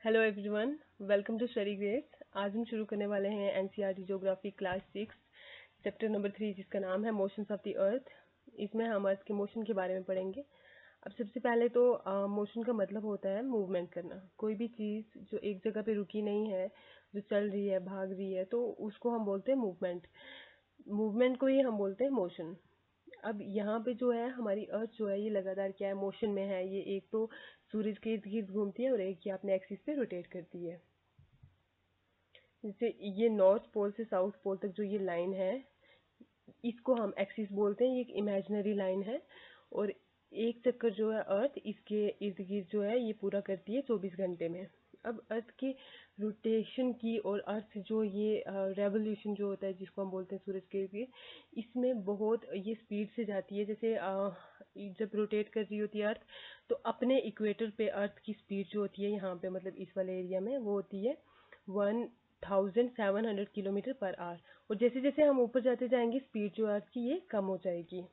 Hello everyone, welcome to Study Grace. आज हम शुरू करने वाले हैं NCERT geography class 6 chapter number 3, जिसका नाम है मोशंस ऑफ द अर्थ। इसमें हम अर्थ के मोशन के बारे में पढ़ेंगे। अब सबसे पहले तो मोशन का मतलब होता है मूवमेंट करना। कोई भी चीज़ जो एक जगह पे रुकी नहीं है, जो चल रही है, भाग रही है, तो उसको हम बोलते हैं मूवमेंट। मूवमेंट को ही हम बोलते हैं मोशन। अब यहाँ पे जो है हमारी अर्थ जो है ये लगातार क्या है, मोशन में है। ये एक तो सूरज के इर्द गिर्द घूमती है और एक ये अपने एक्सिस पे रोटेट करती है। जैसे ये नॉर्थ पोल से साउथ पोल तक जो ये लाइन है, इसको हम एक्सिस बोलते हैं। ये एक इमेजिनरी लाइन है। और एक चक्कर जो है अर्थ इसके इर्द गिर्द जो है ये पूरा करती है 24 घंटे में। अब अर्थ के रोटेशन की और अर्थ जो ये रेवोल्यूशन जो होता है, जिसको हम बोलते हैं सूरज के इर्द गिर्द, इसमें बहुत ये स्पीड से जाती है। जैसे जब रोटेट कर रही होती है अर्थ, तो अपने इक्वेटर पे अर्थ की स्पीड जो होती है यहाँ पे, मतलब इस वाले एरिया में, वो होती है 1700 किलोमीटर पर आवर। और जैसे जैसे हम ऊपर जाते जाएंगे, स्पीड जो अर्थ की ये कम हो जाएगी।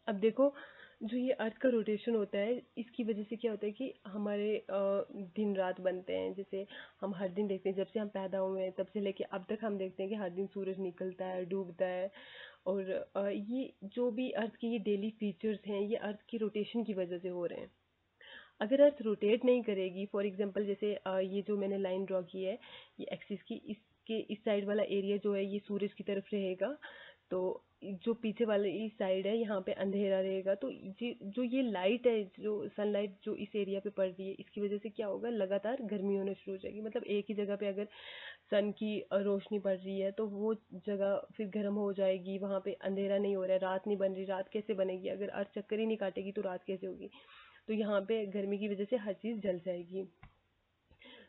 अब देखो, जो ये अर्थ का रोटेशन होता है, इसकी वजह से क्या होता है कि हमारे दिन रात बनते हैं। जैसे हम हर दिन देखते हैं, जब से हम पैदा हुए हैं तब से लेके अब तक हम देखते हैं कि हर दिन सूरज निकलता है, डूबता है। और ये जो भी अर्थ के ये डेली फीचर्स हैं, ये अर्थ की रोटेशन की वजह से हो रहे हैं। अगर अर्थ रोटेट नहीं करेगी, फॉर एग्जांपल जैसे ये जो मैंने लाइन ड्रॉ की है, ये एक्सिस की, इसके इस साइड वाला एरिया जो है ये सूरज की तरफ रहेगा। तो जो पीछे वाले इस साइड है, यहाँ पे अंधेरा रहेगा। तो जो ये लाइट है, जो सनलाइट जो इस एरिया पे पड़ रही है, इसकी वजह से क्या होगा, लगातार गर्मी होना शुरू हो जाएगी। मतलब एक ही जगह पे अगर सन की रोशनी पड़ रही है, तो वो जगह फिर गर्म हो जाएगी। वहाँ पे अंधेरा नहीं हो रहा है, रात नहीं बन रही। रात कैसे बनेगी? अगर अर्थ चक्कर ही नहीं काटेगी तो रात कैसे होगी? तो यहाँ पे गर्मी की वजह से हर चीज़ जल जाएगी।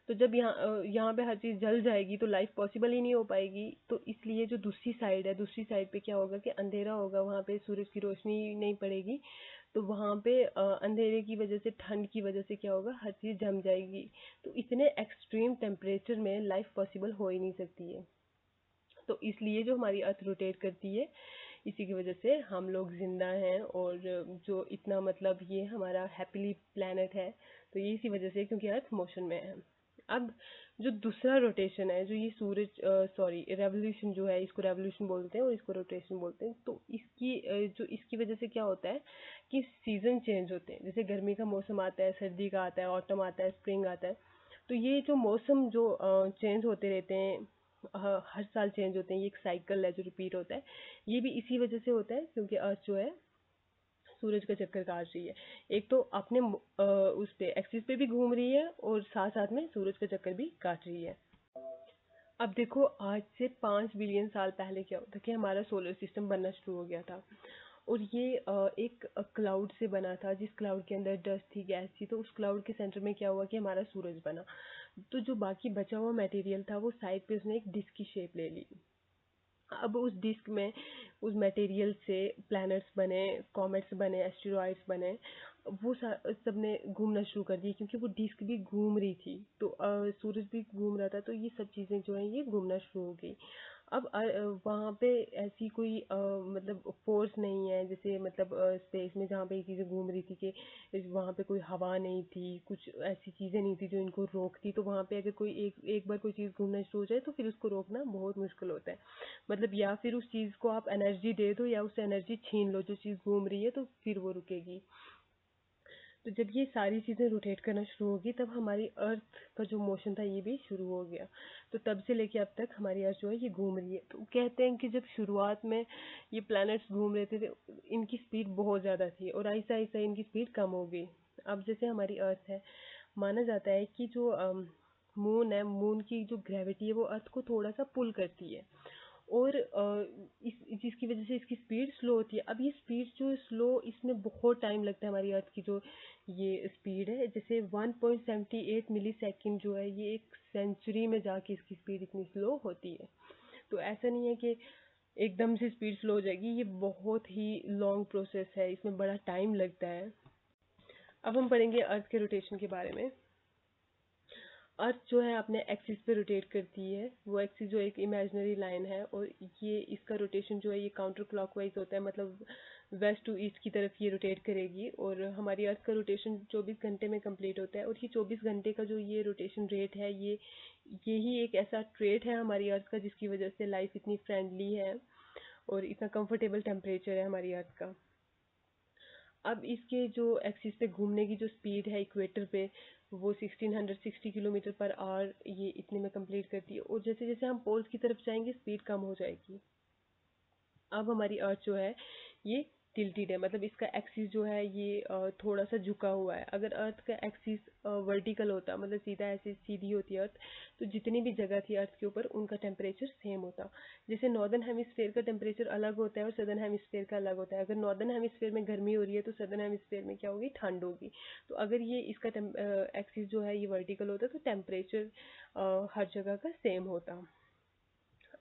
तो जब यहाँ पे हर चीज़ जल जाएगी तो लाइफ पॉसिबल ही नहीं हो पाएगी। तो इसलिए जो दूसरी साइड है, दूसरी साइड पे क्या होगा कि अंधेरा होगा, वहाँ पे सूरज की रोशनी नहीं पड़ेगी। तो वहाँ पे अंधेरे की वजह से, ठंड की वजह से क्या होगा, हर चीज़ जम जाएगी। तो इतने एक्सट्रीम टेम्परेचर में लाइफ पॉसिबल हो ही नहीं सकती है। तो इसलिए जो हमारी अर्थ रोटेट करती है, इसी की वजह से हम लोग जिंदा हैं। और जो इतना, मतलब ये हमारा हैप्पीली प्लेनेट है, तो ये इसी वजह से, क्योंकि अर्थ मोशन में है। अब जो दूसरा रोटेशन है, जो ये सूरज, सॉरी, रेवोल्यूशन जो है, इसको रेवोल्यूशन बोलते हैं और इसको रोटेशन बोलते हैं। तो इसकी जो इसकी वजह से क्या होता है कि सीजन चेंज होते हैं। जैसे गर्मी का मौसम आता है, सर्दी का आता है, ऑटम आता है, स्प्रिंग आता है। तो ये जो मौसम जो चेंज होते रहते हैं, हर साल चेंज होते हैं। ये एक साइकिल है जो रिपीट होता है। ये भी इसी वजह से होता है, क्योंकि अर्थ जो है सूरज का चक्कर काट रही है। एक तो अपने उस पे एक्सिस पे भी घूम रही है और साथ साथ में सूरज का चक्कर भी काट रही है। अब देखो, आज से 5 बिलियन साल पहले क्या होता कि हमारा सोलर सिस्टम बनना शुरू हो गया था। और ये एक क्लाउड से बना था, जिस क्लाउड के अंदर डस्ट थी, गैस थी। तो उस क्लाउड के सेंटर में क्या हुआ कि हमारा सूरज बना। तो जो बाकी बचा हुआ मटेरियल था, वो साइड पे उसने एक डिस्क की शेप ले ली। अब उस डिस्क में, उस मटेरियल से प्लैनेट्स बने, कॉमेट्स बने, एस्टेरॉइड्स बने। वो सब ने घूमना शुरू कर दिए, क्योंकि वो डिस्क भी घूम रही थी। तो सूरज भी घूम रहा था। तो ये सब चीज़ें जो हैं ये घूमना शुरू हो गई। अब वहाँ पे ऐसी कोई मतलब फोर्स नहीं है, जैसे मतलब स्पेस में जहाँ पे ये चीज़ें घूम रही थी, कि वहाँ पे कोई हवा नहीं थी, कुछ ऐसी चीज़ें नहीं थी जो इनको रोकती। तो वहाँ पे अगर कोई एक एक बार कोई चीज़ घूमना शुरू हो जाए, तो फिर उसको रोकना बहुत मुश्किल होता है। मतलब या फिर उस चीज़ को आप एनर्जी दे दो, या उससे एनर्जी छीन लो, जो चीज़ घूम रही है, तो फिर वो रुकेगी। तो जब ये सारी चीज़ें रोटेट करना शुरू होगी, तब हमारी अर्थ का जो मोशन था ये भी शुरू हो गया। तो तब से लेके अब तक हमारी अर्थ जो है ये घूम रही है। तो कहते हैं कि जब शुरुआत में ये प्लैनेट्स घूम रहे थे, इनकी स्पीड बहुत ज़्यादा थी, और आहिस्ता आहिस्ता इनकी स्पीड कम हो गई। अब जैसे हमारी अर्थ है, माना जाता है कि जो मून है, मून की जो ग्रेविटी है वो अर्थ को थोड़ा सा पुल करती है। और इस जिसकी वजह से इसकी स्पीड स्लो होती है। अब ये स्पीड जो स्लो, इसमें बहुत टाइम लगता है। हमारी अर्थ की जो ये स्पीड है, जैसे 1.78 मिली सेकेंड जो है, ये एक सेंचुरी में जाके इसकी स्पीड इतनी स्लो होती है। तो ऐसा नहीं है कि एकदम से स्पीड स्लो हो जाएगी। ये बहुत ही लॉन्ग प्रोसेस है, इसमें बड़ा टाइम लगता है। अब हम पढ़ेंगे अर्थ के रोटेशन के बारे में। अर्थ जो है अपने एक्सिस पे रोटेट करती है। वो एक्सिस जो एक इमेजिनरी लाइन है, और ये इसका रोटेशन जो है ये काउंटर क्लॉकवाइज होता है, मतलब वेस्ट टू ईस्ट की तरफ ये रोटेट करेगी। और हमारी अर्थ का रोटेशन 24 घंटे में कंप्लीट होता है। और ये 24 घंटे का जो ये रोटेशन रेट है, यही एक ऐसा ट्रेट है हमारी अर्थ का जिसकी वजह से लाइफ इतनी फ्रेंडली है और इतना कंफर्टेबल टेम्परेचर है हमारी अर्थ का। अब इसके जो एक्सिस पे घूमने की जो स्पीड है इक्वेटर पे, वो 1660 किलोमीटर पर आवर ये इतने में कंप्लीट करती है। और जैसे जैसे हम पोल्स की तरफ जाएंगे स्पीड कम हो जाएगी। अब हमारी अर्थ जो है ये टिल्टेड है, मतलब इसका एक्सिस जो है ये थोड़ा सा झुका हुआ है। अगर अर्थ का एक्सिस वर्टिकल होता, मतलब सीधा ऐसे सीधी होती अर्थ, तो जितनी भी जगह थी अर्थ के ऊपर उनका टेम्परेचर सेम होता। जैसे नॉर्दर्न हेमिस्फेयर का टेम्परेचर अलग होता है और सदर्न हेमिस्फेयर का अलग होता है। अगर नॉर्दर्न हेमिस्फेयर में गर्मी हो रही है तो सदर्न हेमिस्फेयर में क्या होगी, ठंड होगी। तो अगर ये इसका एक्सिस जो है ये वर्टिकल होता तो टेम्परेचर हर जगह का सेम होता।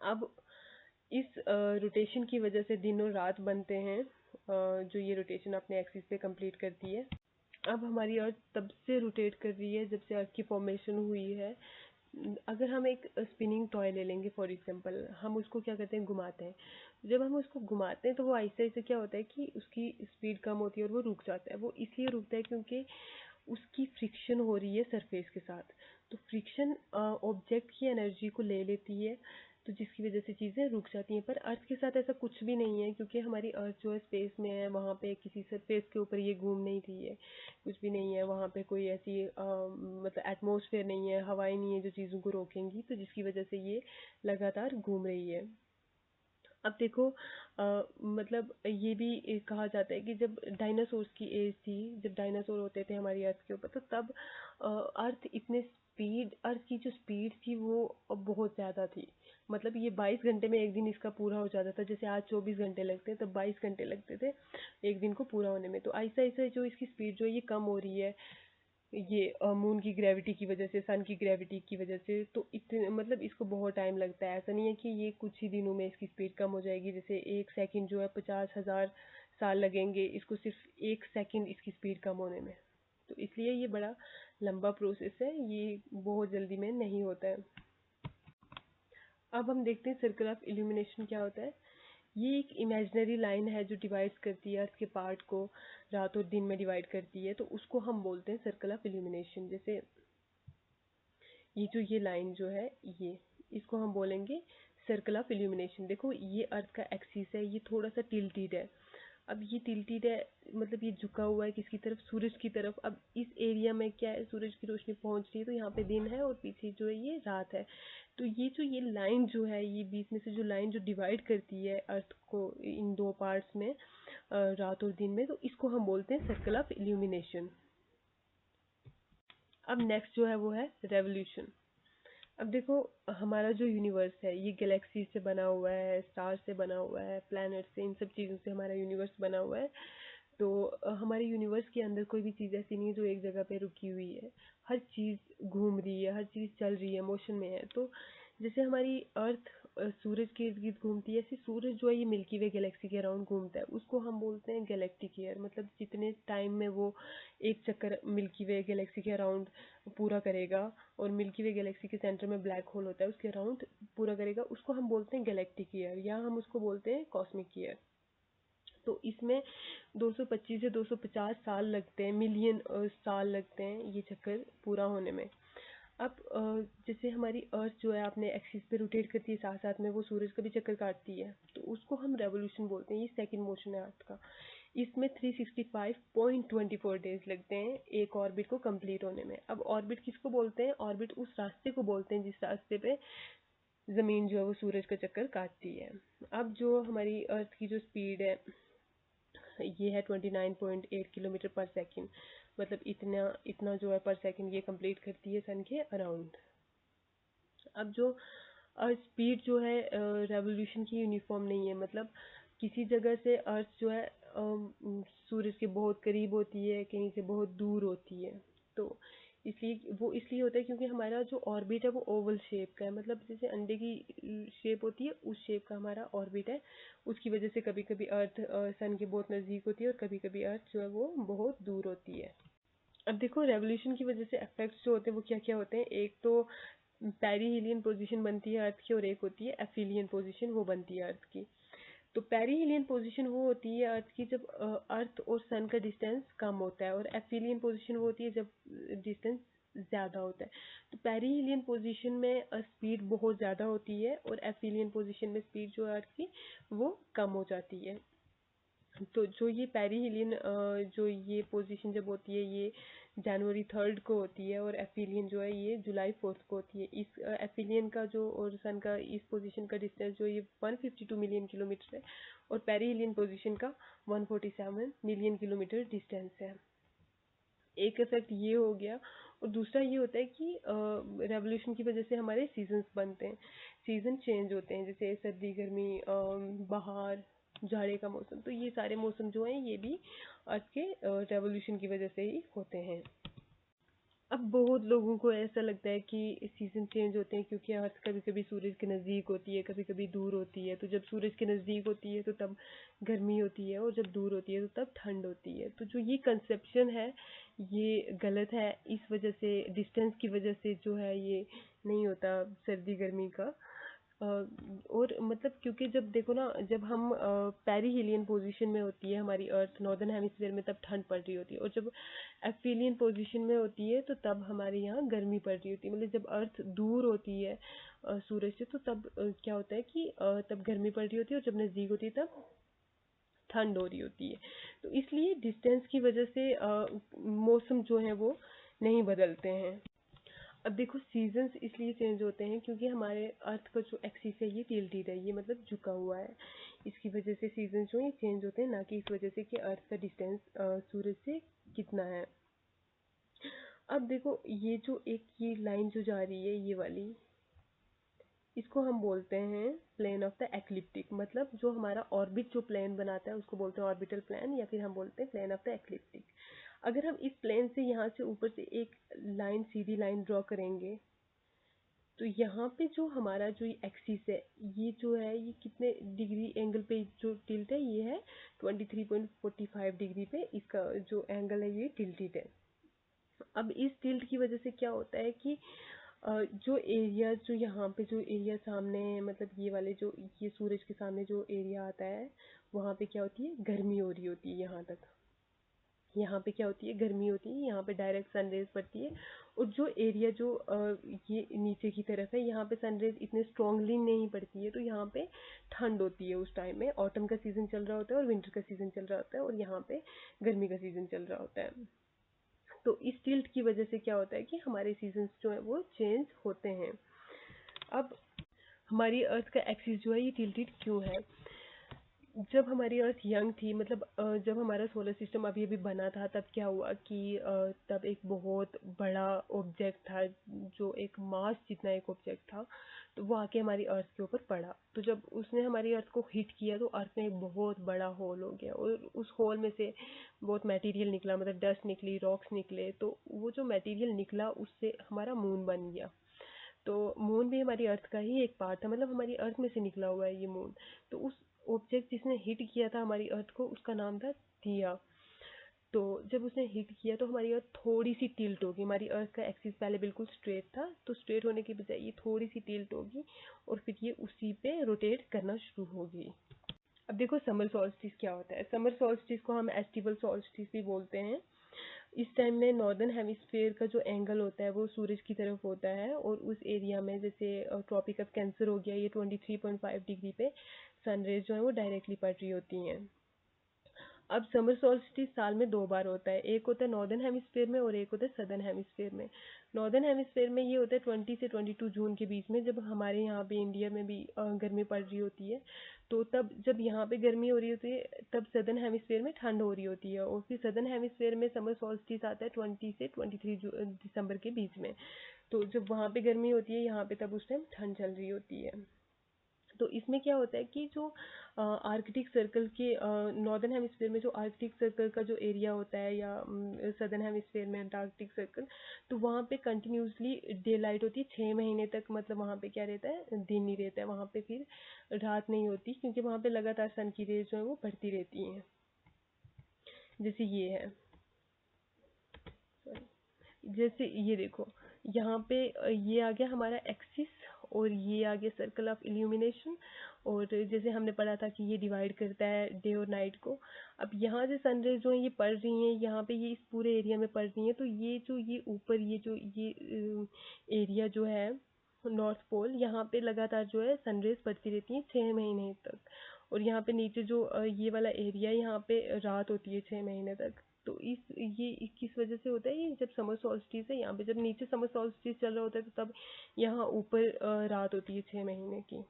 अब इस रोटेशन की वजह से दिन और रात बनते हैं, जो ये रोटेशन अपने एक्सिस पे कंप्लीट करती है। अब हमारी अर्थ तब से रोटेट कर रही है जब से अर्थ की फॉर्मेशन हुई है। अगर हम एक स्पिनिंग टॉय ले लेंगे फॉर एग्जांपल, हम उसको क्या करते हैं, घुमाते हैं। जब हम उसको घुमाते हैं तो वो आहिस्ते आहिस्ते क्या होता है कि उसकी स्पीड कम होती है और वो रुक जाता है। वो इसलिए रुकता है क्योंकि उसकी फ्रिक्शन हो रही है सरफेस के साथ। तो फ्रिक्शन ऑब्जेक्ट की एनर्जी को ले लेती है, तो जिसकी वजह से चीज़ें रुक जाती हैं। पर अर्थ के साथ ऐसा कुछ भी नहीं है, क्योंकि हमारी अर्थ जो है स्पेस में है, वहाँ पे किसी सरफेस के ऊपर ये घूम नहीं रही है, कुछ भी नहीं है वहाँ पे। कोई ऐसी मतलब एटमॉस्फेयर नहीं है, हवाएं नहीं है जो चीज़ों को रोकेंगी, तो जिसकी वजह से ये लगातार घूम रही है। अब देखो, मतलब ये भी कहा जाता है कि जब डायनासोर्स की एज थी, जब डायनासोर होते थे हमारी अर्थ के ऊपर, तो तब अर्थ की जो स्पीड थी वो बहुत ज़्यादा थी। मतलब ये 22 घंटे में एक दिन इसका पूरा हो जाता था। जैसे आज 24 घंटे लगते हैं, तब 22 घंटे लगते थे एक दिन को पूरा होने में। तो ऐसा ऐसा जो इसकी स्पीड जो है ये कम हो रही है, ये मून की ग्रेविटी की वजह से, सन की ग्रेविटी की वजह से। तो इतने मतलब इसको बहुत टाइम लगता है। ऐसा नहीं है कि ये कुछ ही दिनों में इसकी स्पीड कम हो जाएगी। जैसे एक सेकंड जो है 50,000 साल लगेंगे इसको सिर्फ एक सेकंड इसकी स्पीड कम होने में। तो इसलिए ये बड़ा लंबा प्रोसेस है, ये बहुत जल्दी में नहीं होता है। अब हम देखते हैं सर्कल ऑफ इल्यूमिनेशन क्या होता है। ये एक इमेजिनरी लाइन है जो डिवाइड करती है अर्थ के पार्ट को, रात और दिन में डिवाइड करती है, तो उसको हम बोलते हैं सर्कल ऑफ इल्यूमिनेशन। जैसे ये लाइन जो है ये, इसको हम बोलेंगे सर्कल ऑफ इल्यूमिनेशन। देखो ये अर्थ का एक्सिस है, ये थोड़ा सा टिल्टेड है। अब ये टिल्टेड है, मतलब ये झुका हुआ है किसकी तरफ, सूरज की तरफ। अब इस एरिया में क्या है, सूरज की रोशनी पहुंच रही है, तो यहाँ पे दिन है और पीछे जो है ये रात है। तो ये लाइन जो है, ये बीच में से जो लाइन जो डिवाइड करती है अर्थ को इन दो पार्ट्स में, रात और दिन में, तो इसको हम बोलते हैं सर्कल ऑफ इल्यूमिनेशन। अब नेक्स्ट जो है वो है रेवोल्यूशन। अब देखो, हमारा जो यूनिवर्स है ये गैलेक्सी से बना हुआ है, स्टार से बना हुआ है, प्लैनेट से, इन सब चीज़ों से हमारा यूनिवर्स बना हुआ है। तो हमारे यूनिवर्स के अंदर कोई भी चीज़ ऐसी नहीं है जो एक जगह पे रुकी हुई है। हर चीज़ घूम रही है, हर चीज़ चल रही है, मोशन में है। तो जैसे हमारी अर्थ सूरज के इर्द गिर्द घूमती है, ऐसे सूरज जो है ये मिल्की वे गैलेक्सी के अराउंड घूमता है। उसको हम बोलते हैं गैलेक्टिक ईयर। मतलब जितने टाइम में वो एक चक्कर मिल्की वे गैलेक्सी के अराउंड पूरा करेगा, और मिल्की वे गैलेक्सी के सेंटर में ब्लैक होल होता है, उसके अराउंड पूरा करेगा, उसको हम बोलते हैं गैलेक्टिक ईयर, या हम उसको बोलते हैं कॉस्मिक ईयर। तो इसमें 225 से 250 साल लगते हैं, मिलियन साल लगते हैं ये चक्कर पूरा होने में। अब जैसे हमारी अर्थ जो है अपने एक्सिस पे रोटेट करती है, साथ साथ में वो सूरज का भी चक्कर काटती है, तो उसको हम रेवोल्यूशन बोलते हैं। ये सेकंड मोशन है अर्थ का। इसमें 365.24 डेज लगते हैं एक ऑर्बिट को कंप्लीट होने में। अब ऑर्बिट किसको बोलते हैं, ऑर्बिट उस रास्ते को बोलते हैं जिस रास्ते पे जमीन जो है वो सूरज का चक्कर काटती है। अब जो हमारी अर्थ की जो स्पीड है ये है 29.8 किलोमीटर पर सेकंड। मतलब इतना इतना जो है पर सेकंड ये कंप्लीट करती है सन के अराउंड। अब जो स्पीड जो है रेवोल्यूशन की यूनिफॉर्म नहीं है। मतलब किसी जगह से अर्थ जो है सूरज के बहुत करीब होती है, कहीं से बहुत दूर होती है। तो इसलिए होता है क्योंकि हमारा जो ऑर्बिट है वो ओवल शेप का है। मतलब जैसे अंडे की शेप होती है उस शेप का हमारा ऑर्बिट है। उसकी वजह से कभी कभी अर्थ सन के बहुत नज़दीक होती है और कभी कभी अर्थ जो है वो बहुत दूर होती है। अब देखो रेवोल्यूशन की वजह से इफेक्ट्स जो होते हैं वो क्या क्या होते हैं। एक तो पेरीहिलियन पोजीशन बनती है अर्थ की, और एक होती है एफिलियन पोजीशन, वो बनती है अर्थ की। तो पेरीहिलियन पोजीशन वो होती है अर्थ की जब अर्थ और सन का डिस्टेंस कम होता है, और एफिलियन पोजीशन वो होती है जब डिस्टेंस ज़्यादा होता है। तो पेरीहिलियन पोजीशन में स्पीड बहुत ज़्यादा होती है, और एफिलियन पोजीशन में स्पीड जो है अर्थ की वो कम हो जाती है। तो जो ये पेरीहिलियन जो ये पोजीशन जब होती है ये जनवरी 3 को होती है, और एफिलियन जो है ये जुलाई 4 को होती है। इस एफिलियन का जो और सन का इस पोजीशन का डिस्टेंस जो ये 152 मिलियन किलोमीटर है, और पेरीहिलियन पोजीशन का 147 मिलियन किलोमीटर डिस्टेंस है। एक इफेक्ट ये हो गया। और दूसरा ये होता है कि रेवोल्यूशन की वजह से हमारे सीजन्स बनते हैं, सीजन चेंज होते हैं, जैसे सर्दी गर्मी बहार जाड़े का मौसम। तो ये सारे मौसम जो हैं ये भी अर्थ के रेवोल्यूशन की वजह से ही होते हैं। अब बहुत लोगों को ऐसा लगता है कि सीजन चेंज होते हैं क्योंकि अर्थ कभी कभी सूरज के नज़दीक होती है, कभी कभी दूर होती है। तो जब सूरज के नज़दीक होती है तो तब गर्मी होती है, और जब दूर होती है तो तब ठंड होती है। तो जो ये कंसेप्शन है ये गलत है। इस वजह से डिस्टेंस की वजह से जो है ये नहीं होता सर्दी गर्मी का। और मतलब क्योंकि जब देखो ना, जब हम पेरीहिलियन पोजीशन में होती है हमारी अर्थ नॉर्दर्न हेमिस्फीयर में, तब ठंड पड़ रही होती है, और जब एफिलियन पोजीशन में होती है तो तब हमारे यहाँ गर्मी पड़ रही होती है। मतलब जब अर्थ दूर होती है सूरज से, तो तब क्या होता है कि तब गर्मी पड़ रही होती है, और जब नज़दीक होती है तब ठंड हो रही होती है। तो इसलिए डिस्टेंस की वजह से मौसम जो है वो नहीं बदलते हैं। अब देखो सीजन्स इसलिए चेंज होते हैं क्योंकि हमारे अर्थ का जो एक्सिस है ये टिल्टेड है, ये मतलब झुका हुआ है। इसकी वजह से सीजन जो है चेंज होते हैं, ना कि इस वजह से कि अर्थ का डिस्टेंस सूरज से कितना है। अब देखो ये जो एक ये लाइन जो जा रही है ये वाली, इसको हम बोलते हैं प्लेन ऑफ द एक्लिप्टिक। मतलब जो हमारा ऑर्बिट जो प्लेन बनाता है उसको बोलते हैं ऑर्बिटल प्लेन, या फिर हम बोलते हैं प्लेन ऑफ द एक्लिप्टिक। अगर हम इस प्लेन से यहाँ से ऊपर से एक लाइन सीधी लाइन ड्रॉ करेंगे, तो यहाँ पे जो हमारा जो एक्सिस है ये जो है ये कितने डिग्री एंगल पे जो टिल्ट है, ये है 23.45 डिग्री पे इसका जो एंगल है ये टिल्टेड है। अब इस टिल्ट की वजह से क्या होता है कि जो एरिया जो यहाँ पे जो एरिया सामने है, मतलब ये वाले जो ये सूरज के सामने जो एरिया आता है, वहाँ पे क्या होती है गर्मी हो रही होती है। यहाँ तक यहाँ पे क्या होती है गर्मी होती है, यहाँ पे डायरेक्ट सनरेज पड़ती है। और जो एरिया जो ये नीचे की तरफ है यहाँ पे सनरेज इतने स्ट्रांगली नहीं पड़ती है, तो यहाँ पे ठंड होती है। उस टाइम में ऑटम का सीजन चल रहा होता है और विंटर का सीजन चल रहा होता है, और यहाँ पे गर्मी का सीजन चल रहा होता है। तो इस टिल्ट की वजह से क्या होता है कि हमारे सीजन्स जो है वो चेंज होते हैं। अब हमारी अर्थ का एक्सिस जो है ये टिल्टेड क्यों है? जब हमारी अर्थ यंग थी, मतलब जब हमारा सोलर सिस्टम अभी अभी बना था, तब क्या हुआ कि तब एक बहुत बड़ा ऑब्जेक्ट था, जो एक मास जितना एक ऑब्जेक्ट था, तो वो आके हमारी अर्थ के ऊपर पड़ा। तो जब उसने हमारी अर्थ को हिट किया तो अर्थ में एक बहुत बड़ा होल हो गया, और उस होल में से बहुत मटेरियल निकला, मतलब डस्ट निकली, रॉक्स निकले। तो वो जो मटेरियल निकला उससे हमारा मून बन गया। तो मून भी हमारी अर्थ का ही एक पार्ट था, मतलब हमारी अर्थ में से निकला हुआ है ये मून। तो उस ऑब्जेक्ट जिसने हिट किया था हमारी अर्थ को उसका नाम था थिया। तो जब उसने हिट किया तो हमारी अर्थ थोड़ी सी टिल्ट होगी। हमारी अर्थ का एक्सिस पहले बिल्कुल स्ट्रेट था, तो स्ट्रेट होने की बजाय ये थोड़ी सी टिल्ट होगी, और फिर ये उसी पे रोटेट करना शुरू होगी। अब देखो समर सॉल्स्टिस क्या होता है। समर सॉल्स्टिस को हम एस्टिवल सॉल्स्टिस भी बोलते हैं। इस टाइम में नॉर्दर्न हेमिस्फीयर का जो एंगल होता है वो सूरज की तरफ होता है, और उस एरिया में जैसे ट्रॉपिक ऑफ कैंसर हो गया, ये 23.5 डिग्री पे सनरेज जो है वो डायरेक्टली पड़ रही होती हैं। अब समर सॉल्स्टिस साल में 2 बार होता है, एक होता है नॉर्दर्न हेमिस्फीयर में और एक होता है सदर्न हेमिस्फीयर में। नॉर्दर्न हेमिस्फीयर में ये होता है 20 से 22 जून के बीच में, जब हमारे यहाँ पे इंडिया में भी गर्मी पड़ रही होती है। तो तब जब यहाँ पे गर्मी हो रही होती है तब सदर्न हेमिस्फीयर में ठंड हो रही होती है, और फिर सदर्न हेमिस्फीयर में समर सॉल्स्टिस आता है 20 से 23 दिसंबर के बीच में। तो जब वहाँ पे गर्मी होती है यहाँ पे तब उस टाइम ठंड चल रही होती है। तो इसमें क्या होता है कि जो आर्कटिक सर्कल के नॉर्दर्न हेमिस्फीयर में जो आर्कटिक सर्कल का जो एरिया होता है, या सदर्न हेमिस्फीयर में अंटार्कटिक सर्कल, तो वहाँ पे कंटिन्यूसली डे लाइट होती है 6 महीने तक। मतलब वहाँ पे क्या रहता है दिन ही रहता है, वहाँ पे फिर रात नहीं होती, क्योंकि वहाँ पे लगातार सन की रेज जो है वो बढ़ती रहती हैं, जैसे ये है। जैसे ये देखो, यहाँ पे ये आ गया हमारा एक्सिस, और ये आ गया सर्कल ऑफ इल्यूमिनेशन। और जैसे हमने पढ़ा था कि ये डिवाइड करता है डे और नाइट को। अब यहाँ से सनरेज जो है ये पड़ रही हैं, यहाँ पे ये इस पूरे एरिया में पड़ रही हैं, तो ये जो ये ऊपर ये जो ये एरिया जो है नॉर्थ पोल, यहाँ पे लगातार जो है सनरेज पड़ती रहती हैं 6 महीने तक। और यहाँ पे नीचे जो ये वाला एरिया, यहाँ पे रात होती है 6 महीने तक। तो ये किस वजह से होता है, ये जब समर सॉल्स्टिस है, यहाँ पे जब नीचे समर सॉल्स्टिस चल रहा होता है, तो तब यहाँ ऊपर रात होती है 6 महीने की।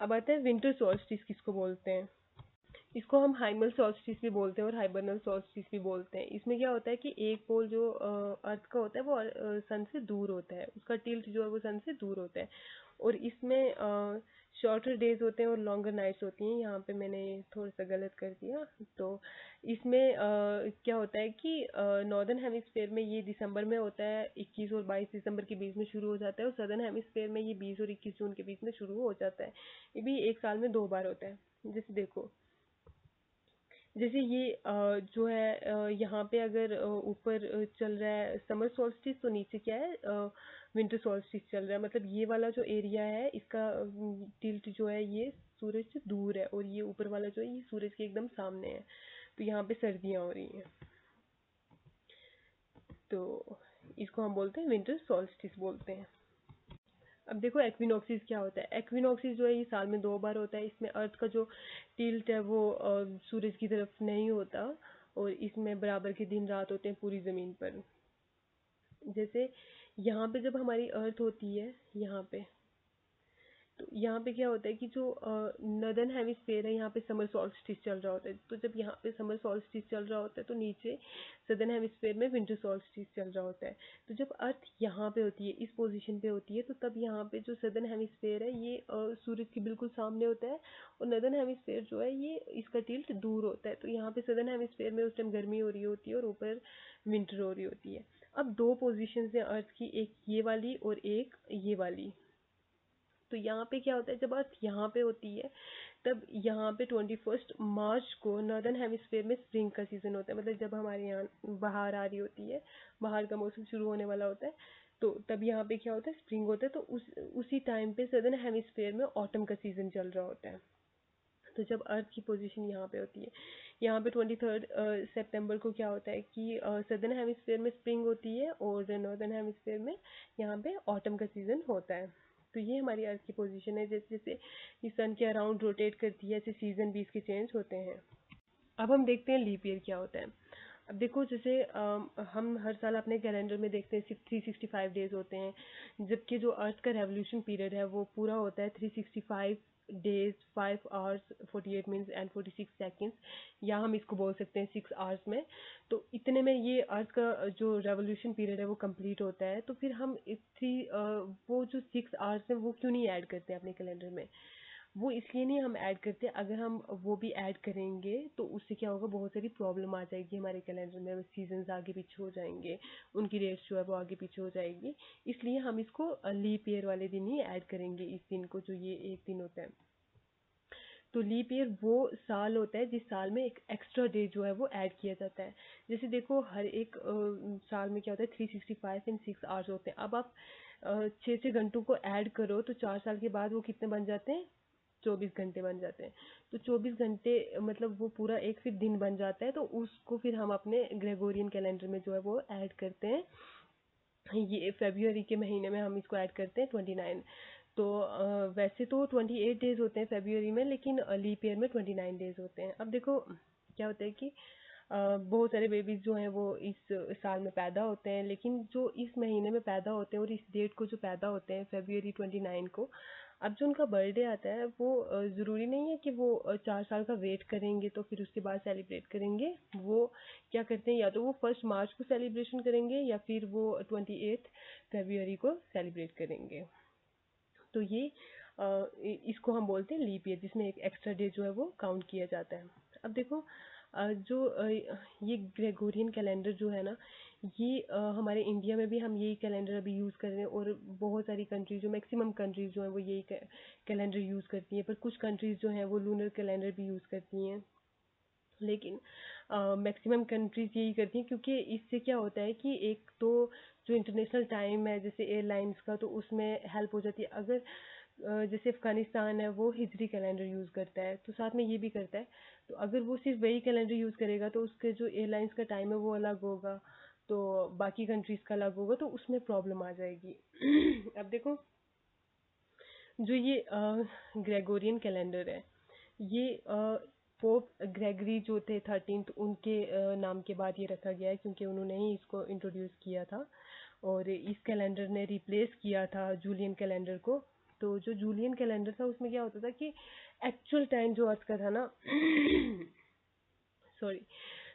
अब आता है विंटर सॉल्स्टिस किसको बोलते हैं। इसको हम हाइमल सॉल्स्टिस भी बोलते हैं और हाइबरनल सॉल्स्टिस भी बोलते हैं। इसमें क्या होता है कि एक पोल जो अर्थ का होता है वो सन से दूर होता है, उसका टिल्ट जो है वो सन से दूर होता है। और इसमें शॉर्टर डेज होते हैं और लॉन्गर नाइट्स होती हैं। यहाँ पे मैंने थोड़ा सा गलत कर दिया। तो इसमें क्या होता है कि नॉर्दर्न हेमिस्फेयर में ये दिसंबर में होता है, 21 और 22 दिसंबर के बीच में शुरू हो जाता है, और सदर्न हेमिस्फेयर में ये 20 और 21 जून के बीच में शुरू हो जाता है। ये भी एक साल में 2 बार होता है। जैसे देखो, जैसे ये जो है यहाँ पे अगर ऊपर चल रहा है समर सॉल्स्टिस, तो नीचे क्या है, विंटर सॉल्स्टिस चल रहा है। मतलब ये वाला जो एरिया है इसका टिल्ट जो है ये सूरज से दूर है, और ये ऊपर वाला जो है ये सूरज के एकदम सामने है। तो यहाँ पे सर्दियाँ हो रही हैं, तो इसको हम बोलते हैं विंटर सॉल्स्टिस बोलते हैं। अब देखो एक्विनॉक्सिस क्या होता है। एक्विनॉक्सिस जो है ये साल में 2 बार होता है। इसमें अर्थ का जो टिल्ट है वो सूरज की तरफ नहीं होता, और इसमें बराबर के दिन रात होते हैं पूरी जमीन पर। जैसे यहाँ पे जब हमारी अर्थ होती है यहाँ पे, तो यहाँ पे क्या होता है कि जो नदर्न हेमिस्फेयर है, यहाँ पे समर सॉल्स्टिस चल रहा होता है। तो जब यहाँ पे समर सॉल्स्टिस चल रहा होता है, तो नीचे सदर्न हेमिस्फेयर में विंटर सॉल्स्टिस चल रहा होता है। तो जब अर्थ यहाँ पे होती है, इस पोजीशन पे होती है, तो तब यहाँ पे जो सदर्न हेमिस्फेयर है ये सूरज के बिल्कुल सामने होता है, और नदर्न हेमिस्फेयर जो है ये इसका टिल्ट दूर होता है। तो यहाँ पे सदर्न हेमिस्फेयर में उस टाइम गर्मी हो रही होती है और ऊपर विंटर हो रही होती है। अब दो पोजिशन है अर्थ की, एक ये वाली और एक ये वाली। तो यहाँ पे क्या होता है, जब अर्थ यहाँ पे होती है, तब यहाँ पे 21 मार्च को नॉर्दर्न हेमिस्फेयर में स्प्रिंग का सीजन होता है। मतलब जब हमारे यहाँ बाहर आ रही होती है, बाहर का मौसम शुरू होने वाला होता है, तो तब यहाँ पे क्या होता है, स्प्रिंग होता है। तो उसी टाइम पे सदर्न हेमिस्फेयर में ऑटम का सीजन चल रहा होता है। तो जब अर्थ की पोजीशन यहाँ पे होती है, यहाँ पे 23 सितंबर को क्या होता है कि सदर्न हेमिस्फेयर में स्प्रिंग होती है, और नॉर्दर्न हेमिस्फेयर में यहाँ पे ऑटम का सीजन होता है। तो ये हमारी अर्थ की पोजीशन है। जैसे जैसे ये सन के अराउंड रोटेट करती है, ऐसे सीजन भी इसके चेंज होते हैं। अब हम देखते हैं लीप ईयर क्या होता है। अब देखो, जैसे हम हर साल अपने कैलेंडर में देखते हैं 365 डेज होते हैं, जबकि जो अर्थ का रेवोल्यूशन पीरियड है वो पूरा होता है 365 days 5 hours 48 minutes and 46 seconds, या हम इसको बोल सकते हैं 6 आवर्स में। तो इतने में ये अर्थ का जो रेवोल्यूशन पीरियड है वो कंप्लीट होता है। तो फिर हम वो जो 6 आवर्स है वो क्यों नहीं ऐड करते अपने कैलेंडर में। वो इसलिए नहीं हम ऐड करते, अगर हम वो भी ऐड करेंगे तो उससे क्या होगा, बहुत सारी प्रॉब्लम आ जाएगी हमारे कैलेंडर में, सीजन्स आगे पीछे हो जाएंगे, उनकी डेट्स जो है वो आगे पीछे हो जाएगी। इसलिए हम इसको लीप ईयर वाले दिन ही ऐड करेंगे, इस दिन को, जो ये एक दिन होता है। तो लीप ईयर वो साल होता है जिस साल में एक एक्स्ट्रा डे जो है वो ऐड किया जाता है। जैसे देखो, हर एक साल में क्या होता है, 365 एंड 6 आवर्स होते हैं। अब आप 6 6 घंटों को ऐड करो तो 4 साल के बाद वो कितने बन जाते हैं, 24 घंटे बन जाते हैं। तो 24 घंटे मतलब वो पूरा एक फिर दिन बन जाता है। तो उसको फिर हम अपने ग्रेगोरियन कैलेंडर में जो है वो ऐड करते हैं। ये फेब्रुअरी के महीने में हम इसको ऐड करते हैं 29। तो वैसे तो 28 डेज होते हैं फेब्रुअरी में, लेकिन लीप ईयर में 29 डेज होते हैं। अब देखो क्या होता है कि बहुत सारे बेबीज जो हैं वो इस साल में पैदा होते हैं, लेकिन जो इस महीने में पैदा होते हैं और इस डेट को जो पैदा होते हैं February 29 को, अब जो उनका बर्थडे आता है वो ज़रूरी नहीं है कि वो 4 साल का वेट करेंगे तो फिर उसके बाद सेलिब्रेट करेंगे। वो क्या करते हैं, या तो वो 1 मार्च को सेलिब्रेशन करेंगे, या फिर वो 28 फरवरी को सेलिब्रेट करेंगे। तो ये इसको हम बोलते हैं लीप ईयर, जिसमें एक एक्स्ट्रा डे जो है वो काउंट किया जाता है। अब देखो, ये ग्रेगोरियन कैलेंडर जो है ना, ये हमारे इंडिया में भी हम यही कैलेंडर अभी यूज़ कर रहे हैं, और बहुत सारी कंट्रीज, जो मैक्सिमम कंट्रीज जो हैं वो यही कैलेंडर यूज़ करती हैं। पर कुछ कंट्रीज जो हैं वो लूनर कैलेंडर भी यूज़ करती हैं। लेकिन मैक्सिमम कंट्रीज यही करती हैं, क्योंकि इससे क्या होता है कि एक तो जो इंटरनेशनल टाइम है जैसे एयरलाइंस का, तो उसमें हेल्प हो जाती है। अगर जैसे अफगानिस्तान है वो हिजरी कैलेंडर यूज़ करता है, तो साथ में ये भी करता है, तो अगर वो सिर्फ वही कैलेंडर यूज़ करेगा तो उसके जो एयरलाइंस का टाइम है वो अलग होगा, तो बाकी कंट्रीज़ का अलग होगा, तो उसमें प्रॉब्लम आ जाएगी। अब देखो, जो ये ग्रेगोरियन कैलेंडर है, ये पोप ग्रेगरी जो थे 13th, उनके नाम के बाद ये रखा गया है, क्योंकि उन्होंने ही इसको इंट्रोड्यूस किया था, और इस कैलेंडर ने रिप्लेस किया था जूलियन कैलेंडर को। तो जो जूलियन कैलेंडर था उसमें क्या होता था कि एक्चुअल टाइम जो अर्थ का था ना, सॉरी,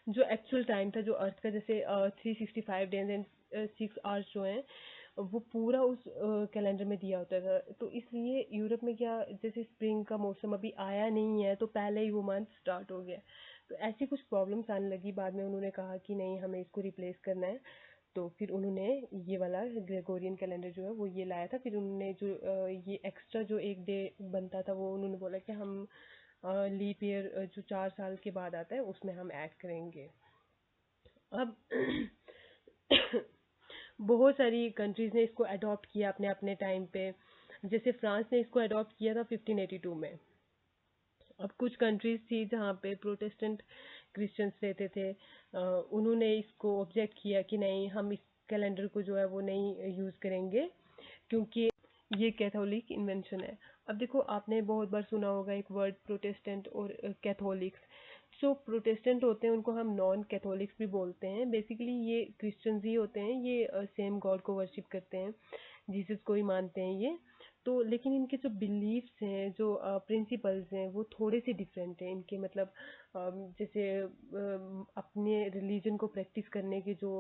जो एक्चुअल टाइम था जो अर्थ का, जैसे 365 डेज एंड 6 आवर्स जो हैं, वो पूरा उस कैलेंडर में दिया होता था। तो इसलिए यूरोप में क्या, जैसे स्प्रिंग का मौसम अभी आया नहीं है तो पहले ही वो मंथ स्टार्ट हो गया, तो ऐसी कुछ प्रॉब्लम्स आने लगी। बाद में उन्होंने कहा कि नहीं, हमें इसको रिप्लेस करना है, तो फिर उन्होंने ये वाला ग्रेगोरियन कैलेंडर जो है वो ये लाया था। फिर उन्होंने जो ये एक्स्ट्रा जो एक डे बनता था, वो उन्होंने बोला कि हम लीप ईयर जो 4 साल के बाद आता है उसमें हम ऐड करेंगे। अब बहुत सारी कंट्रीज ने इसको अडॉप्ट किया अपने अपने टाइम पे। जैसे फ्रांस ने इसको अडॉप्ट किया था 1582 में। अब कुछ कंट्रीज थी जहाँ पे प्रोटेस्टेंट क्रिश्चियंस रहते थे, उन्होंने इसको ऑब्जेक्ट किया कि नहीं, हम इस कैलेंडर को जो है वो नहीं यूज़ करेंगे, क्योंकि ये कैथोलिक इन्वेंशन है। अब देखो, आपने बहुत बार सुना होगा एक वर्ड प्रोटेस्टेंट और कैथोलिक्स। सो प्रोटेस्टेंट होते हैं उनको हम नॉन कैथोलिक्स भी बोलते हैं। बेसिकली ये क्रिश्चियंस ही होते हैं, ये सेम गॉड को वर्शिप करते हैं, जीसस को ही मानते हैं ये। तो लेकिन इनके जो बिलीफ्स हैं, जो प्रिंसिपल्स हैं, वो थोड़े से डिफरेंट हैं इनके, मतलब जैसे अपने रिलीजन को प्रैक्टिस करने के जो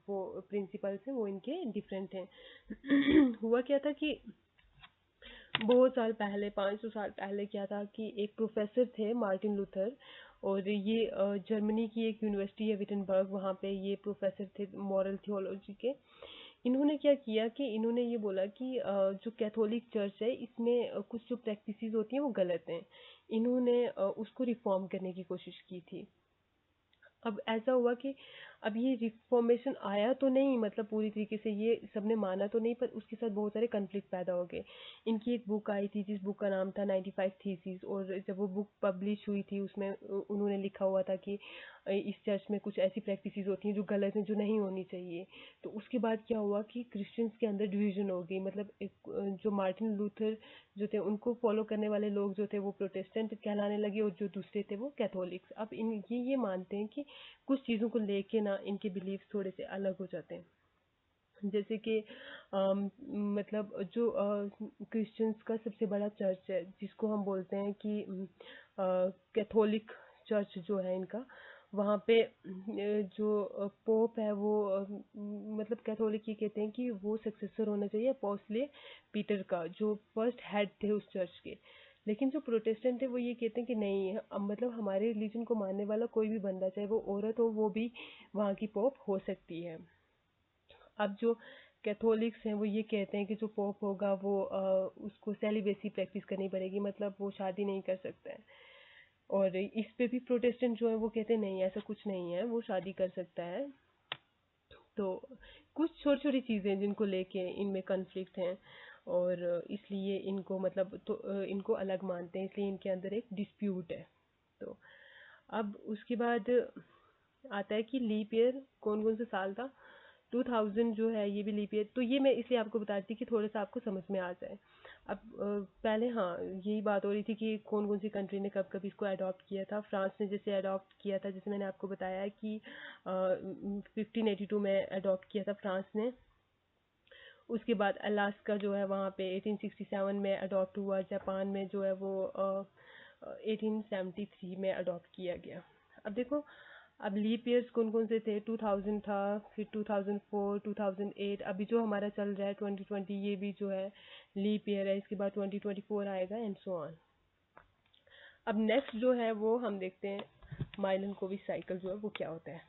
वो प्रिंसिपल्स हैं वो इनके डिफरेंट हैं। हुआ क्या था कि बहुत साल पहले, 500 साल पहले क्या था कि एक प्रोफेसर थे मार्टिन लूथर, और ये जर्मनी की एक यूनिवर्सिटी है विटनबर्ग, वहाँ पे ये प्रोफेसर थे मॉरल थियोलॉजी के। इन्होंने क्या किया कि इन्होंने ये बोला कि जो कैथोलिक चर्च है इसमें कुछ जो प्रैक्टिसेस होती हैं वो गलत हैं। इन्होंने उसको रिफॉर्म करने की कोशिश की थी। अब ऐसा हुआ कि अब ये रिफॉर्मेशन आया तो नहीं, मतलब पूरी तरीके से ये सबने माना तो नहीं, पर उसके साथ बहुत सारे कन्फ्लिक्ट पैदा हो गए। इनकी एक बुक आई थी जिस बुक का नाम था 95 थीसिस, और जब वो बुक पब्लिश हुई थी उसमें उन्होंने लिखा हुआ था कि इस चर्च में कुछ ऐसी प्रैक्टिसेस होती हैं जो गलत हैं, जो नहीं होनी चाहिए। तो उसके बाद क्या हुआ कि क्रिश्चियंस के अंदर डिवीजन हो गई, मतलब एक जो मार्टिन लूथर जो थे उनको फॉलो करने वाले लोग जो थे वो प्रोटेस्टेंट कहलाने लगे, और जो दूसरे थे वो कैथोलिक्स। अब इन ये मानते हैं कि कुछ चीज़ों को लेके ना इनके बिलीव्स थोड़े से अलग हो जाते हैं। जैसे कि मतलब जो क्रिश्चियंस का सबसे बड़ा चर्च है जिसको हम बोलते हैं कि कैथोलिक चर्च जो है इनका, वहाँ पे जो पोप है वो मतलब कैथोलिक ये कहते हैं कि वो सक्सेसर होना चाहिए अपोस्टल पीटर का, जो फर्स्ट हेड थे उस चर्च के। लेकिन जो प्रोटेस्टेंट है वो ये कहते हैं कि नहीं, मतलब हमारे रिलीजन को मानने वाला कोई भी बंदा, चाहे वो औरत हो, वो भी वहाँ की पोप हो सकती है। अब जो कैथोलिक्स हैं वो ये कहते हैं कि जो पोप होगा वो उसको सेलिबेसी प्रैक्टिस करनी पड़ेगी, मतलब वो शादी नहीं कर सकता है। और इस पे भी प्रोटेस्टेंट जो है वो कहते हैं नहीं, ऐसा कुछ नहीं है, वो शादी कर सकता है। तो कुछ छोटी छोटी चीज़ें जिनको लेके इनमें कन्फ्लिक्ट हैं, और इसलिए इनको मतलब तो इनको अलग मानते हैं, इसलिए इनके अंदर एक डिस्प्यूट है। तो अब उसके बाद आता है कि लीप ईयर कौन कौन सा साल था। 2000 जो है ये भी लीप ईयर, तो ये मैं इसलिए आपको बताती कि थोड़ा सा आपको समझ में आ जाए। अब पहले हाँ यही बात हो रही थी कि कौन कौन सी कंट्री ने कब कब इसको अडॉप्ट किया था। फ्रांस ने जैसे अडॉप्ट किया था, जैसे मैंने आपको बताया है कि 1582 में अडॉप्ट किया था फ्रांस ने। उसके बाद अलास्का जो है वहाँ पे 1867 में अडॉप्ट हुआ। जापान में जो है वो 1873 में अडॉप्ट किया गया। अब देखो, अब लीप ईयर्स कौन कौन से थे। 2000 था, फिर 2004, 2008, अभी जो हमारा चल रहा है 2020, ये भी जो है लीप ईयर है। इसके बाद 2024 आएगा एंड सो ऑन। अब नेक्स्ट जो है वो हम देखते हैं माइलन कोविक साइकिल जो है वो क्या होता है।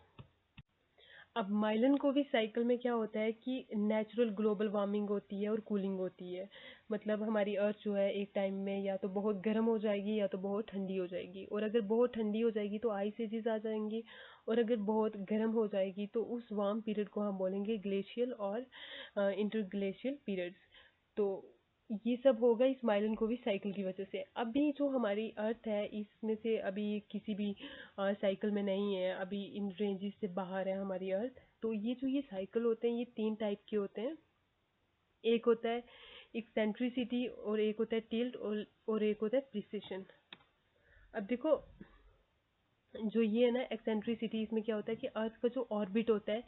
अब माइलन-कोवी साइकिल में क्या होता है कि नेचुरल ग्लोबल वार्मिंग होती है और कूलिंग होती है। मतलब हमारी अर्थ जो है एक टाइम में या तो बहुत गर्म हो जाएगी या तो बहुत ठंडी हो जाएगी, और अगर बहुत ठंडी हो जाएगी तो आइस एजेस आ जाएंगी, और अगर बहुत गर्म हो जाएगी तो उस वार्म पीरियड को हम बोलेंगे ग्लेशियल और इंटरग्लेशियल पीरियड्स। तो ये सब होगा इस माइलन कोवी साइकिल की वजह से। अभी जो हमारी अर्थ है इसमें से अभी किसी भी साइकिल में नहीं है, अभी इन रेंजेस से बाहर है हमारी अर्थ। तो ये जो ये साइकिल होते हैं ये तीन टाइप के होते हैं। एक होता है एक्सेंट्रिसिटी, और एक होता है टिल्ट, और एक होता है प्रिसिशन। अब देखो, जो ये है ना एक्सेंट्रिसिटी, इसमें क्या होता है कि अर्थ का जो ऑर्बिट होता है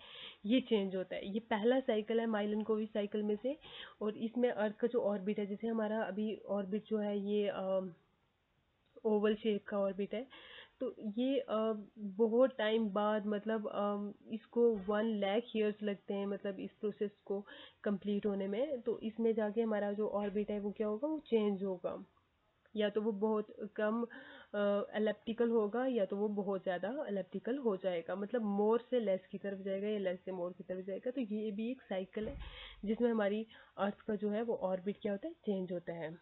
ये चेंज होता है। ये पहला साइकिल है माइलन कोवी साइकिल में से, और इसमें अर्थ का जो ऑर्बिट है, जैसे हमारा अभी ऑर्बिट जो है ये ओवल शेप का ऑर्बिट है। तो ये बहुत टाइम बाद, मतलब इसको 1 लाख ईयर्स लगते हैं, मतलब इस प्रोसेस को कंप्लीट होने में। तो इसमें जाके हमारा जो ऑर्बिट है वो क्या होगा, वो चेंज होगा। या तो वो बहुत कम एलिप्टिकल होगा, या तो वो बहुत ज़्यादा एलिप्टिकल हो जाएगा, मतलब मोर से लेस की तरफ जाएगा या लेस से मोर की तरफ जाएगा। तो ये भी एक साइकिल है जिसमें हमारी अर्थ का जो है वो ऑर्बिट क्या होता है, चेंज होता है।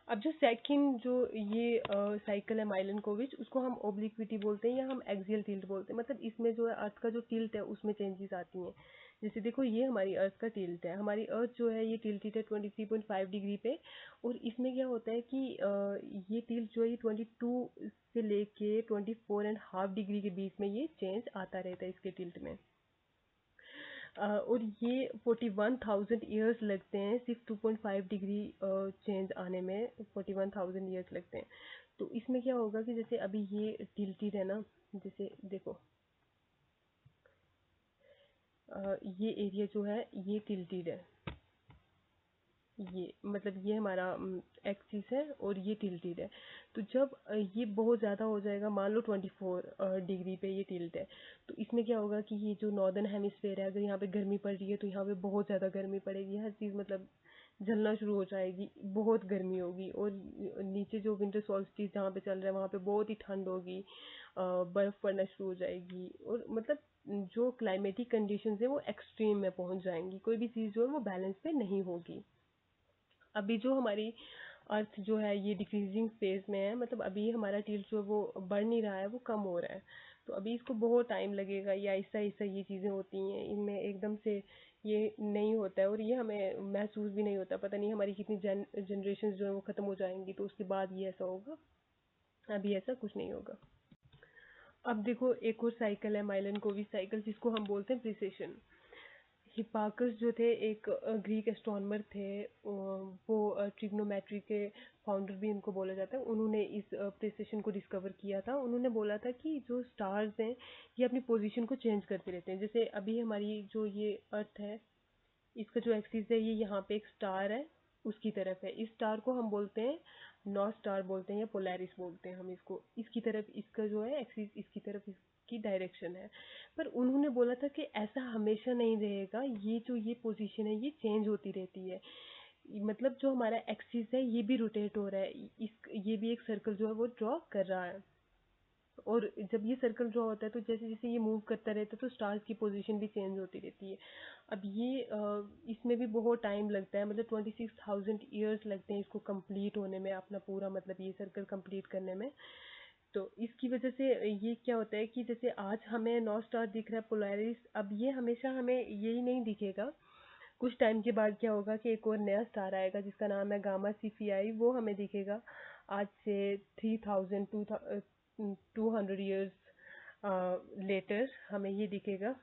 अब जो सेकंड जो ये साइकिल है माइलन कोविच, उसको हम ओब्लिक्विटी बोलते हैं या हम एक्सियल टिल्ट बोलते हैं। मतलब इसमें जो है अर्थ का जो टिल्ट है उसमें चेंजेस आती हैं। जैसे देखो, ये हमारी अर्थ का टिल्ट है, हमारी अर्थ जो है ये टिल्टेड है 23.5 डिग्री पे। और इसमें क्या होता है कि ये टिल्ट जो है ये 22 से लेके 24.5 डिग्री के बीच में ये चेंज आता रहता है इसके टिल्ट में। और ये 41,000 ईयर्स लगते हैं सिर्फ 2.5 डिग्री चेंज आने में, 41,000 ईयर्स लगते हैं। तो इसमें क्या होगा कि जैसे अभी ये टिल्टेड है ना, जैसे देखो ये एरिया जो है ये टिल्टेड है, ये मतलब ये हमारा एक्सिस है और ये टिल्टेड है। तो जब ये बहुत ज़्यादा हो जाएगा, मान लो 24 डिग्री पे ये टिल्ट है, तो इसमें क्या होगा कि ये जो नॉर्दर्न हेमिस्फेयर है, अगर यहाँ पे गर्मी पड़ रही है तो यहाँ पे बहुत ज़्यादा गर्मी पड़ेगी, हर चीज़ मतलब जलना शुरू हो जाएगी, बहुत गर्मी होगी। और नीचे जो विंटर सॉल्स्टिस जहाँ पे चल रहा है वहाँ पे बहुत ही ठंड होगी, बर्फ़ पड़ना शुरू हो जाएगी, और मतलब जो क्लाइमेटिक कंडीशंस है वो एक्सट्रीम में पहुँच जाएंगी, कोई भी चीज़ जो है वो बैलेंस पे नहीं होगी। अभी जो हमारी अर्थ जो है ये डिक्रीजिंग फेज में है, मतलब अभी हमारा टिल्ट जो है वो बढ़ नहीं रहा है, वो कम हो रहा है। तो अभी इसको बहुत टाइम लगेगा, ये आहिस्ता आहिस्ता ये चीज़ें होती हैं, इनमें एकदम से ये नहीं होता है, और ये हमें महसूस भी नहीं होता। पता नहीं हमारी कितनी जनरेशन जो है वो ख़त्म हो जाएंगी तो उसके बाद ये ऐसा होगा, अभी ऐसा कुछ नहीं होगा। अब देखो, एक और साइकिल है माइलन कोवी साइकिल, जिसको हम बोलते हैं प्रिसेशन। हिपार्कस जो थे एक ग्रीक एस्ट्रोनॉमर थे, वो ट्रिग्नोमेट्री के फाउंडर भी इनको बोला जाता है। उन्होंने इस प्रिसिशन को डिस्कवर किया था। उन्होंने बोला था कि जो स्टार्स हैं ये अपनी पोजीशन को चेंज करते रहते हैं। जैसे अभी हमारी जो ये अर्थ है, इसका जो एक्सिस है ये यहाँ पे एक स्टार है, उसकी तरफ है। इस स्टार को हम बोलते हैं नॉर्थ स्टार बोलते हैं या पोलैरिस बोलते हैं हम इसको। इसकी तरफ इसका जो है एक्सिस, इसकी तरफ इसकी डायरेक्शन है। पर उन्होंने बोला था कि ऐसा हमेशा नहीं रहेगा, ये जो ये पोजीशन है ये चेंज होती रहती है। मतलब जो हमारा एक्सिस है ये भी रोटेट हो रहा है, इस ये भी एक सर्कल जो है वो ड्रॉ कर रहा है। और जब ये सर्कल ड्रॉ होता है तो जैसे जैसे ये मूव करता रहता है तो स्टार्स की पोजीशन भी चेंज होती रहती है। अब ये इसमें भी बहुत टाइम लगता है, मतलब 26,000 ईयर्स लगते हैं इसको कंप्लीट होने में, अपना पूरा मतलब ये सर्कल कंप्लीट करने में। तो इसकी वजह से ये क्या होता है कि जैसे आज हमें नॉर्थ स्टार दिख रहा है पोलैरिस, अब ये हमेशा हमें यही नहीं दिखेगा। कुछ टाइम के बाद क्या होगा कि एक और नया स्टार आएगा जिसका नाम है गामा सीफीआई, वो हमें दिखेगा आज से 3,200 ईयर्स लेटर हमें ये दिखेगा।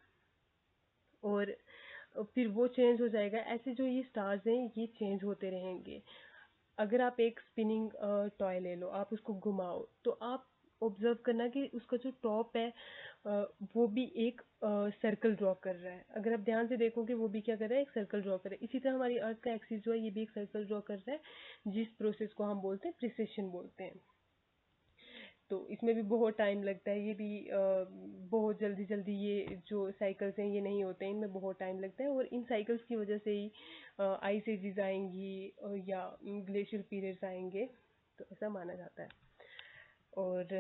और फिर वो चेंज हो जाएगा। ऐसे जो ये स्टार्स हैं ये चेंज होते रहेंगे। अगर आप एक स्पिनिंग टॉय ले लो, आप उसको घुमाओ, तो आप ऑब्जर्व करना कि उसका जो टॉप है वो भी एक सर्कल ड्रॉ कर रहा है। अगर आप ध्यान से देखोगे वो भी क्या कर रहा है, एक सर्कल ड्रॉ कर रहा है। इसी तरह हमारी अर्थ का एक्सिस जो है ये भी एक सर्कल ड्रॉ कर रहा है, जिस प्रोसेस को हम बोलते हैं प्रिसेशन बोलते हैं। तो इसमें भी बहुत टाइम लगता है, ये भी बहुत जल्दी जल्दी ये जो साइकिल्स हैं ये नहीं होते हैं, इनमें बहुत टाइम लगता है। और इन साइकिल्स की वजह से ही आइस एजेस आएंगी या ग्लेशियल पीरियड्स आएंगे, तो ऐसा माना जाता है। और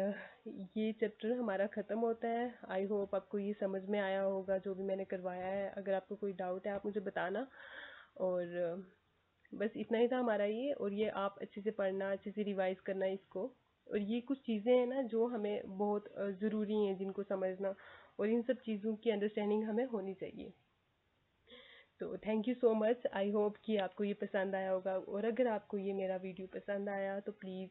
ये चैप्टर हमारा ख़त्म होता है। आई होप आपको ये समझ में आया होगा जो भी मैंने करवाया है। अगर आपको कोई डाउट है आप मुझे बताना। और बस इतना ही था हमारा ये। और ये आप अच्छे से पढ़ना, अच्छे से रिवाइज करना इसको। और ये कुछ चीज़ें हैं ना जो हमें बहुत ज़रूरी हैं जिनको समझना, और इन सब चीज़ों की अंडरस्टैंडिंग हमें होनी चाहिए। तो thank you so much. I hope कि आपको ये पसंद आया होगा, और अगर आपको ये मेरा वीडियो पसंद आया तो प्लीज़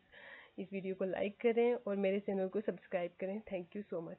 इस वीडियो को लाइक करें और मेरे चैनल को सब्सक्राइब करें। Thank you so much.